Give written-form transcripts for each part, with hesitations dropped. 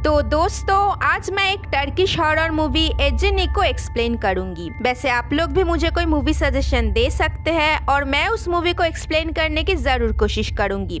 तो दोस्तों आज मैं एक टर्किश हॉरर मूवी एजेनी को एक्सप्लेन करूंगी। वैसे आप लोग भी मुझे कोई मूवी सजेशन दे सकते हैं और मैं उस मूवी को एक्सप्लेन करने की ज़रूर कोशिश करूंगी।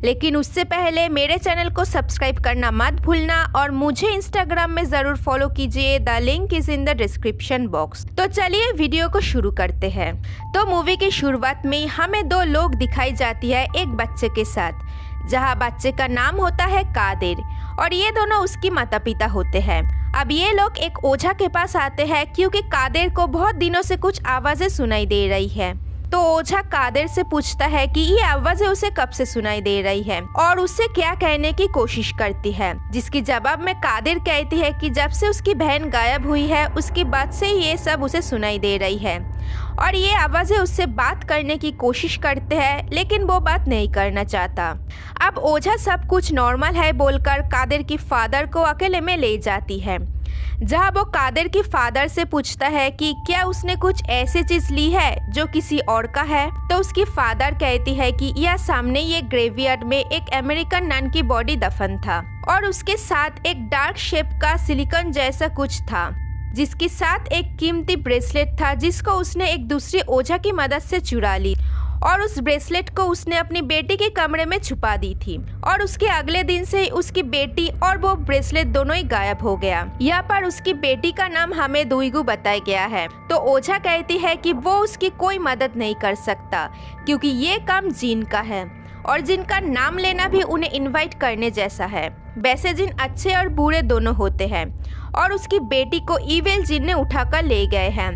लेकिन उससे पहले मेरे चैनल को सब्सक्राइब करना मत भूलना और मुझे इंस्टाग्राम में ज़रूर फॉलो कीजिए। The link is in the description box. तो चलिए वीडियो को शुरू करते हैं। तो मूवी की शुरुआत में हमें दो लोग दिखाई जाती है एक बच्चे के साथ, जहाँ बच्चे का नाम होता है कादिर और ये दोनों उसकी माता पिता होते हैं। अब ये लोग एक ओझा के पास आते हैं क्योंकि कादिर को बहुत दिनों से कुछ आवाज़ें सुनाई दे रही है। तो ओझा कादिर से पूछता है कि ये आवाज़ें उसे कब से सुनाई दे रही है और उससे क्या कहने की कोशिश करती है, जिसकी जवाब में कादिर कहती है कि जब से उसकी बहन गायब हुई है उसकी बात से ये सब उसे सुनाई दे रही है और ये आवाज़ें उससे बात करने की कोशिश करते हैं लेकिन वो बात नहीं करना चाहता। अब ओझा सब कुछ नॉर्मल है बोलकर कादिर की फादर को अकेले में ले जाती है, जहाँ वो कादिर की फादर से पूछता है कि क्या उसने कुछ ऐसी चीज ली है जो किसी और का है। तो उसकी फादर कहती है कि यह सामने ये ग्रेवयार्ड में एक अमेरिकन नन की बॉडी दफन था और उसके साथ एक डार्क शेप का सिलिकॉन जैसा कुछ था, जिसके साथ एक कीमती ब्रेसलेट था जिसको उसने एक दूसरे ओझा की मदद से चुरा ली और उस ब्रेसलेट को उसने अपनी बेटी के कमरे में छुपा दी थी और उसके अगले दिन से उसकी बेटी और वो ब्रेसलेट दोनों ही गायब हो गया। यहाँ पर उसकी बेटी का नाम हमें दुईगु बताया गया है। तो ओझा कहती है कि वो उसकी कोई मदद नहीं कर सकता क्योंकि ये काम जिन का है और जिनका नाम लेना भी उन्हें इनवाइट करने जैसा है। वैसे जिन अच्छे और बुरे दोनों होते हैं और उसकी बेटी को ईविल जिन ने उठाकर ले गए हैं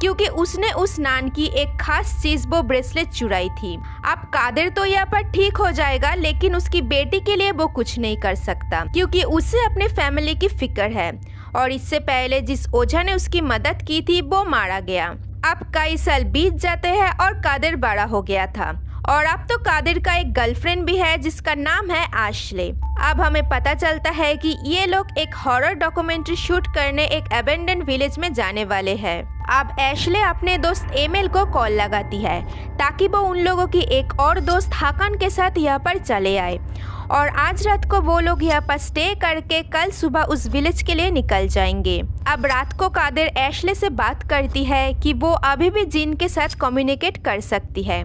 क्योंकि उसने उस नान की एक खास चीज वो ब्रेसलेट चुराई थी। अब कादिर तो यहाँ पर ठीक हो जाएगा लेकिन उसकी बेटी के लिए वो कुछ नहीं कर सकता क्योंकि उसे अपने फैमिली की फिक्र है और इससे पहले जिस ओझा ने उसकी मदद की थी वो मारा गया। अब कई साल बीत जाते हैं और कादिर बड़ा हो गया था और अब तो कादिर का एक गर्लफ्रेंड भी है जिसका नाम है आशले। अब हमें पता चलता है कि ये लोग एक हॉरर डॉक्यूमेंट्री शूट करने एक अबेंडन विलेज में जाने वाले हैं। अब एशले अपने दोस्त एमिल को कॉल लगाती है ताकि वो उन लोगों की एक और दोस्त हाकन के साथ यहाँ पर चले आए और आज रात को वो लोग यहाँ पर स्टे करके कल सुबह उस विलेज के लिए निकल जाएंगे। अब रात को कादिर एशले से बात करती है कि वो अभी भी जिन के साथ कम्युनिकेट कर सकती है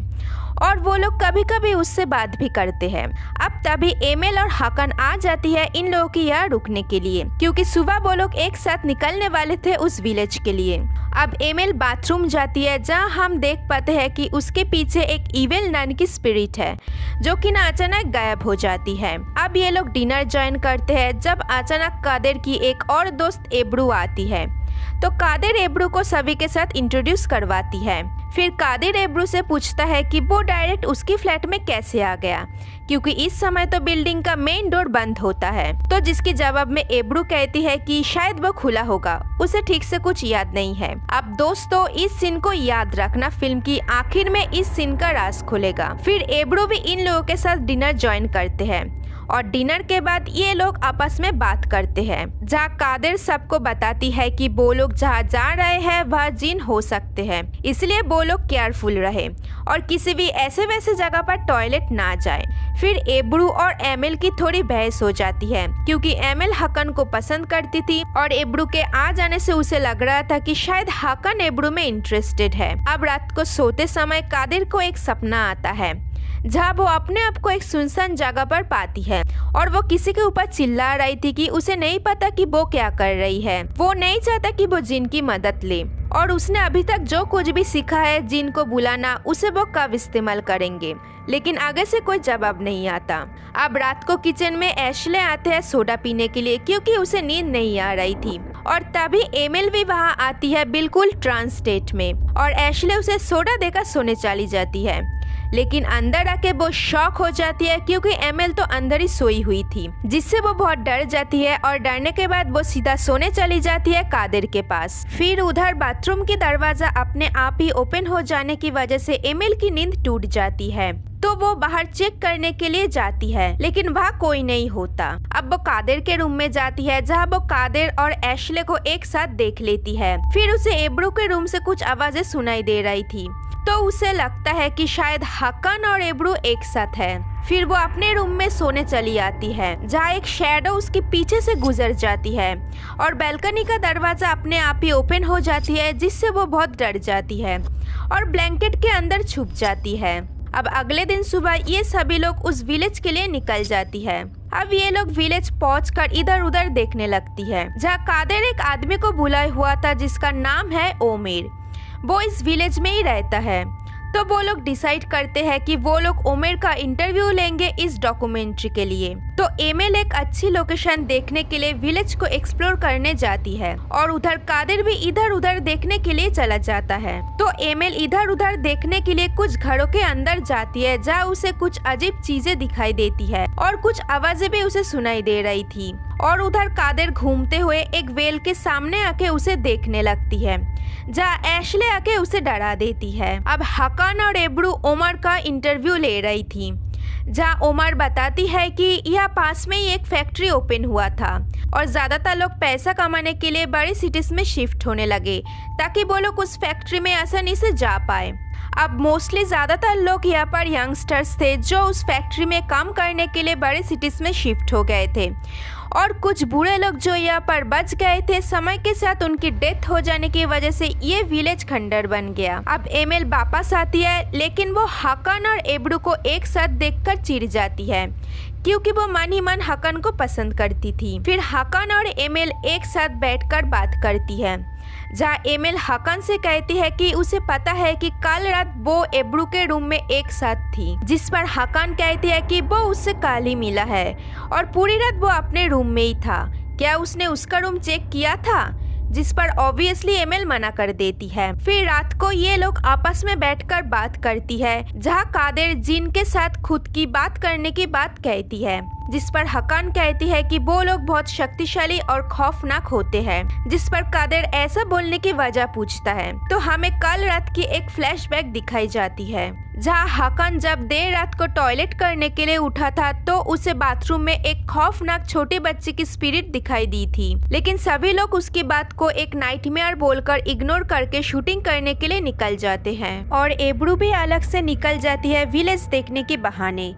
और वो लोग कभी कभी उससे बात भी करते हैं। अब तभी एमिल और हाकन आ जाती है इन लोगों की यहाँ रुकने के लिए क्योंकि सुबह वो लोग एक साथ निकलने वाले थे उस विलेज के लिए। अब एमिल बाथरूम जाती है जहाँ हम देख पाते हैं कि उसके पीछे एक इविल नन की स्पिरिट है जो कि ना अचानक गायब हो जाती है। अब ये लोग डिनर ज्वाइन करते हैं जब अचानक कादिर की एक और दोस्त एब्रू आती है। तो कादिर एब्रू को सभी के साथ इंट्रोड्यूस करवाती है। फिर कादिर एब्रू से पूछता है कि वो डायरेक्ट उसकी फ्लैट में कैसे आ गया क्योंकि इस समय तो बिल्डिंग का मेन डोर बंद होता है। तो जिसके जवाब में एब्रू कहती है कि शायद वो खुला होगा, उसे ठीक से कुछ याद नहीं है। अब दोस्तों इस सीन को याद रखना, फिल्म की आखिर में इस सीन का राज खुलेगा। फिर एब्रू भी इन लोगों के साथ डिनर ज्वाइन करते हैं और डिनर के बाद ये लोग आपस में बात करते हैं जहाँ कादिर सबको बताती है कि वो लोग जहाँ जा रहे हैं वह जिन हो सकते हैं, इसलिए वो लोग केयरफुल रहे और किसी भी ऐसे वैसे जगह पर टॉयलेट ना जाए। फिर एब्रू और एमिल की थोड़ी बहस हो जाती है क्योंकि एमिल हाकन को पसंद करती थी और एब्रू के आ जाने से उसे लग रहा था कि शायद हाकन एब्रू में इंटरेस्टेड है। अब रात को सोते समय कादिर को एक सपना आता है जहाँ वो अपने आप को एक सुनसान जगह पर पाती है और वो किसी के ऊपर चिल्ला रही थी कि उसे नहीं पता कि वो क्या कर रही है। वो नहीं चाहता कि वो जिन की मदद ले और उसने अभी तक जो कुछ भी सीखा है जिन को बुलाना उसे वो कब इस्तेमाल करेंगे, लेकिन आगे से कोई जवाब नहीं आता। अब रात को किचन में एशले आते हैं सोडा पीने के लिए क्योंकि उसे नींद नहीं आ रही थी और तभी एमिल भी वहाँ आती है बिल्कुल ट्रांस स्टेट में और एशले उसे सोडा देकर सोने चली जाती है। लेकिन अंदर आके वो शॉक हो जाती है क्योंकि एमिल तो अंदर ही सोई हुई थी, जिससे वो बहुत डर जाती है और डरने के बाद वो सीधा सोने चली जाती है कादिर के पास। फिर उधर बाथरूम की दरवाजा अपने आप ही ओपन हो जाने की वजह से एमिल की नींद टूट जाती है तो वो बाहर चेक करने के लिए जाती है लेकिन वहाँ कोई नहीं होता। अब वो कादिर के रूम में जाती है जहाँ वो कादिर और एशले को एक साथ देख लेती है। फिर उसे एब्रू के रूम से कुछ आवाजें सुनाई दे रही थी तो उसे लगता है कि शायद हाकन और एब्रू एक साथ है। फिर वो अपने रूम में सोने चली आती है, जहाँ एक शैडो उसके पीछे से गुजर जाती है और बैल्कनी का दरवाजा अपने आप ही ओपन हो जाती है, जिससे वो बहुत डर जाती है और ब्लैंकेट के अंदर छुप जाती है। अब अगले दिन सुबह ये सभी लोग उस विलेज के लिए निकल जाती है। अब ये लोग विलेज पहुंचकर इधर उधर देखने लगती है, जहाँ कादिर एक आदमी को बुलाया हुआ था जिसका नाम है ओमेर। वो इस विलेज में ही रहता है। तो वो लोग डिसाइड करते हैं कि वो लोग ओमेर का इंटरव्यू लेंगे इस डॉक्यूमेंट्री के लिए। तो एमेल एक अच्छी लोकेशन देखने के लिए विलेज को एक्सप्लोर करने जाती है और उधर कादिर भी इधर उधर देखने के लिए चला जाता है। तो एमेल इधर उधर देखने के लिए कुछ घरों के अंदर जाती है, जहाँ उसे कुछ अजीब चीजें दिखाई देती है और कुछ आवाजें भी उसे सुनाई दे रही थी। और उधर कादिर घूमते हुए एक वेल के सामने आके उसे देखने लगती है, जहाँ एशले आके उसे डरा देती है। अब हकान और एब्रू ओमर का इंटरव्यू ले रही थी, जहाँ ओमर बताती है कि यह पास में ही एक फैक्ट्री ओपन हुआ था और ज्यादातर लोग पैसा कमाने के लिए बड़ी सिटीज में शिफ्ट होने लगे ताकि वो लोग उस फैक्ट्री में आसानी से जा पाए। अब मोस्टली ज्यादातर लोग यहाँ पर यंगस्टर्स थे जो उस फैक्ट्री में काम करने के लिए बड़े सिटीज में शिफ्ट हो गए थे और कुछ बूढ़े लोग जो यहाँ पर बच गए थे, समय के साथ उनकी डेथ हो जाने की वजह से ये विलेज खंडर बन गया। अब एमेल वापस आती है, लेकिन वो हकान और एब्रू को एक साथ देखकर चिढ़ जाती है क्योंकि वो मन ही मन हकान को पसंद करती थी। फिर हकान और एमेल एक साथ बैठकर बात करती है, जहाँ एमेल हकान से कहती है कि उसे पता है कि कल रात वो एब्रू के रूम में एक साथ थी, जिस पर हकान कहती है कि वो उससे कल ही मिला है और पूरी रात वो अपने रूम में ही था। क्या उसने उसका रूम चेक किया था? जिस पर ऑब्वियसली एमेल मना कर देती है। फिर रात को ये लोग आपस में बैठकर बात करती है, जहाँ कादिर जिन के साथ खुद की बात करने की बात कहती है, जिस पर हकान कहती है कि वो लोग बहुत शक्तिशाली और खौफनाक होते हैं, जिस पर कादिर ऐसा बोलने की वजह पूछता है। तो हमें कल रात की एक फ्लैशबैक दिखाई जाती है, जहाँ हकान जब देर रात को टॉयलेट करने के लिए उठा था तो उसे बाथरूम में एक खौफनाक छोटे बच्चे की स्पिरिट दिखाई दी थी, लेकिन सभी लोग उसकी बात को एक नाइटमेयर बोलकर इग्नोर करके शूटिंग करने के लिए निकल जाते हैं और एब्रू भी अलग से निकल जाती है विलेज देखने के बहाने।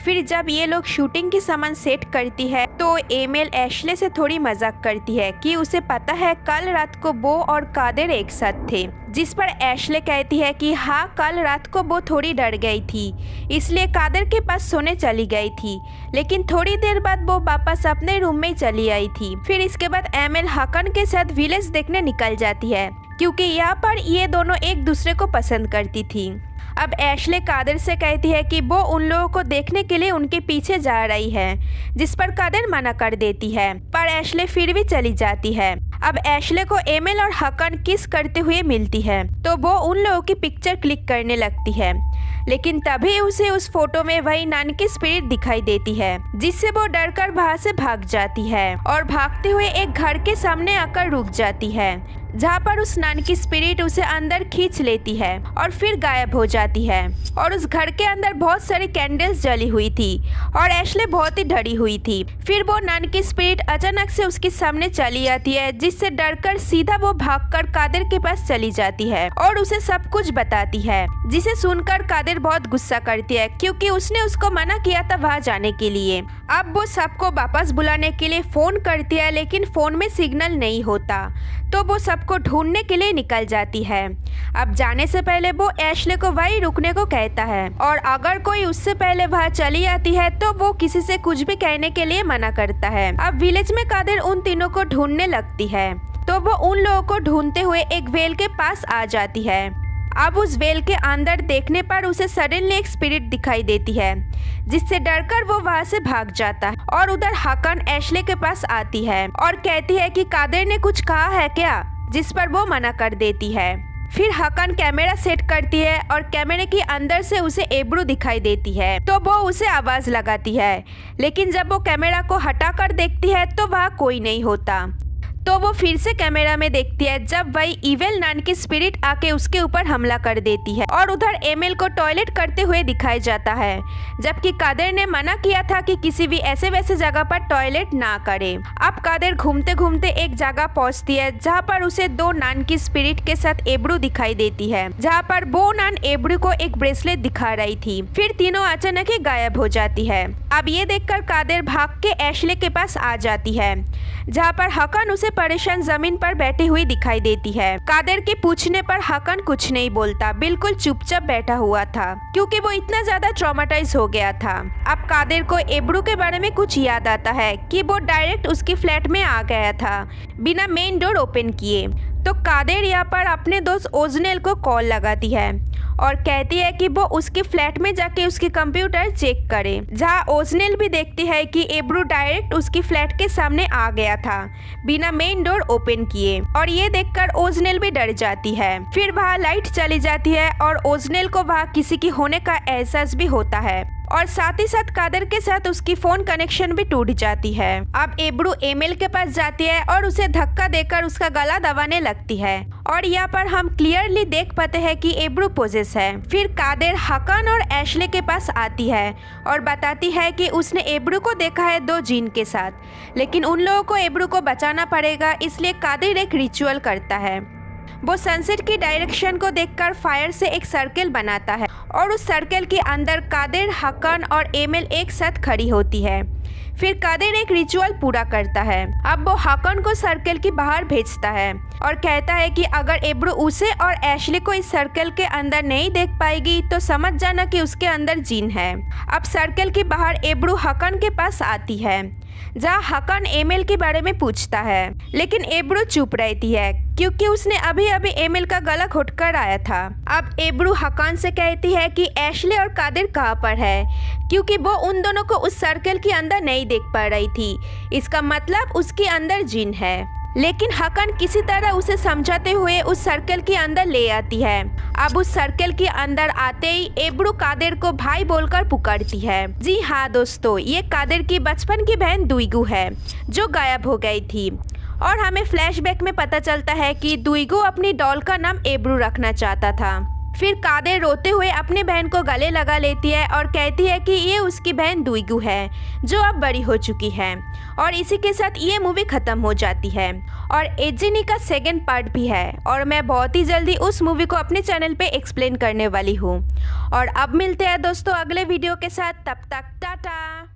फिर जब ये लोग शूटिंग की सामान सेट करती है तो एमेल एशले से थोड़ी मजाक करती है कि उसे पता है कल रात को वो और कादिर एक साथ थे, जिस पर एशले कहती है कि हाँ, कल रात को वो थोड़ी डर गई थी इसलिए कादिर के पास सोने चली गई थी, लेकिन थोड़ी देर बाद वो वापस अपने रूम में चली आई थी। फिर इसके बाद एमेल हकान के साथ विलेज देखने निकल जाती है क्योंकि यहाँ पर ये दोनों एक दूसरे को पसंद करती थी। अब एशले कादिर से कहती है कि वो उन लोगों को देखने के लिए उनके पीछे जा रही है, जिस पर कादिर मना कर देती है, पर एशले फिर भी चली जाती है। अब एशले को एमेल और हकान किस करते हुए मिलती है तो वो उन लोगों की पिक्चर क्लिक करने लगती है, लेकिन तभी उसे उस फोटो में वही नान की स्पिरिट दिखाई देती है, जिससे वो डरकर वहां से भाग जाती है और भागते हुए एक घर के सामने आकर रुक जाती है, जहाँ पर उस नान की स्पिरिट उसे अंदर खींच लेती है और फिर गायब हो जाती है। और उस घर के अंदर बहुत सारी कैंडल्स जली हुई थी और एशले बहुत ही डरी हुई थी। फिर वो नान की स्पिरिट अचानक से उसके सामने चली आती है, जिससे डरकर सीधा वो भागकर कादिर के पास चली जाती है और उसे सब कुछ बताती है, जिसे सुनकर कादिर बहुत गुस्सा करती है क्योंकि उसने उसको मना किया था वहाँ जाने के लिए। अब वो सबको वापस बुलाने के लिए फोन करती है, लेकिन फोन में सिग्नल नहीं होता, तो वो सबको ढूंढने के लिए निकल जाती है। अब जाने से पहले वो एशले को वहीं रुकने को कहता है और अगर कोई उससे पहले वहाँ चली आती है तो वो किसी से कुछ भी कहने के लिए मना करता है। अब विलेज में कादिर उन तीनों को ढूंढने लगती है, तो वो उन लोगों को ढूंढते हुए एक वेल के पास आ जाती है। अब उस वेल के अंदर देखने पर उसे सडनली एक स्पिरिट दिखाई देती है, जिससे डरकर वो वहाँ से भाग जाता है और उधर हकान एशले के पास आती है और कहती है कि कादिर ने कुछ कहा है क्या, जिस पर वो मना कर देती है। फिर हकान कैमरा सेट करती है और कैमरे के अंदर से उसे एब्रू दिखाई देती है, तो वो उसे आवाज लगाती है, लेकिन जब वो कैमरा को हटाकर देखती है तो वहाँ कोई नहीं होता। तो वो फिर से कैमरा में देखती है जब वही इविल नान की स्पिरिट आके उसके ऊपर हमला कर देती है और उधर एमिल को टॉयलेट करते हुए दिखाई जाता है, जबकि कादिर ने मना किया था कि किसी भी ऐसे वैसे जगह पर टॉयलेट ना करे। अब कादिर घूमते घूमते एक जगह पहुंचती है जहाँ पर उसे 2 नान की स्पिरिट के साथ एब्रू दिखाई देती है, जहाँ पर वो नान एब्रू को एक ब्रेसलेट दिखा रही थी। फिर तीनों अचानक ही गायब हो जाती है। अब ये देखकर कादिर भाग के एशले के पास आ जाती है, जहाँ पर हकन उसे परेशान जमीन पर बैठी हुई दिखाई देती है। कादिर के पूछने पर हकन कुछ नहीं बोलता, बिल्कुल चुपचाप बैठा हुआ था क्योंकि वो इतना ज्यादा ट्रॉमेटाइज हो गया था। अब कादिर को एब्रू के बारे में कुछ याद आता है कि वो डायरेक्ट उसकी फ्लैट में आ गया था बिना मेन डोर ओपन किए। तो कादिर यहाँ पर अपने दोस्त ओजनेल को कॉल लगाती है और कहती है कि वो उसके फ्लैट में जाके उसकी कंप्यूटर चेक करे, जहाँ ओजनेल भी देखती है कि एब्रू डायरेक्ट उसकी फ्लैट के सामने आ गया था बिना मेन डोर ओपन किए। और ये देखकर ओजनेल भी डर जाती है। फिर वहाँ लाइट चली जाती है और ओजनेल को वहाँ किसी की होने का एहसास भी होता है और साथ ही साथ कादिर के साथ उसकी फोन कनेक्शन भी टूट जाती है। अब एब्रू एमिल के पास जाती है और उसे धक्का देकर उसका गला दबाने लगती है और यहाँ पर हम क्लियरली देख पाते हैं कि एब्रू पोजेस है। फिर कादिर हकन और एशले के पास आती है और बताती है कि उसने एब्रू को देखा है 2 जिन के साथ, लेकिन उन लोगों को एब्रू को बचाना पड़ेगा, इसलिए कादिर एक रिचुअल करता है। वो सनसेट की डायरेक्शन को देखकर फायर से एक सर्कल बनाता है और उस सर्कल के अंदर कादिर, हकन और एमिल एक साथ खड़ी होती है। फिर कादिर एक रिचुअल पूरा करता है। अब वो हकन को सर्कल के बाहर भेजता है और कहता है कि अगर एब्रू उसे और एशले को इस सर्कल के अंदर नहीं देख पाएगी तो समझ जाना कि उसके अंदर जिन है। अब सर्कल के बाहर एब्रू हकन के पास आती है, जहाँ हकन एमिल के बारे में पूछता है, लेकिन एब्रू चुप रहती है क्योंकि उसने अभी अभी एमिल का गला घोटकर आया था। अब एब्रू हकन से कहती है कि एशले और कादिर कहाँ पर है, क्योंकि वो उन दोनों को उस सर्कल के अंदर नहीं देख पा रही थी। इसका मतलब उसके अंदर जिन है। लेकिन हकन किसी तरह उसे समझाते हुए उस सर्कल के अंदर ले आती है। अब उस सर्कल के अंदर आते ही एब्रू कादिर को भाई बोलकर पुकारती है। जी हाँ दोस्तों, ये कादिर की बचपन की बहन दुईगू है जो गायब हो गई थी और हमें फ्लैशबैक में पता चलता है कि दुईगू अपनी डॉल का नाम एब्रू रखना चाहता था। फिर कादिर रोते हुए अपनी बहन को गले लगा लेती है और कहती है कि ये उसकी बहन दुईगू है जो अब बड़ी हो चुकी है। और इसी के साथ ये मूवी ख़त्म हो जाती है और एजेनी का 2nd पार्ट भी है और मैं बहुत ही जल्दी उस मूवी को अपने चैनल पे एक्सप्लेन करने वाली हूँ। और अब मिलते हैं दोस्तों अगले वीडियो के साथ, तब तक टाटा।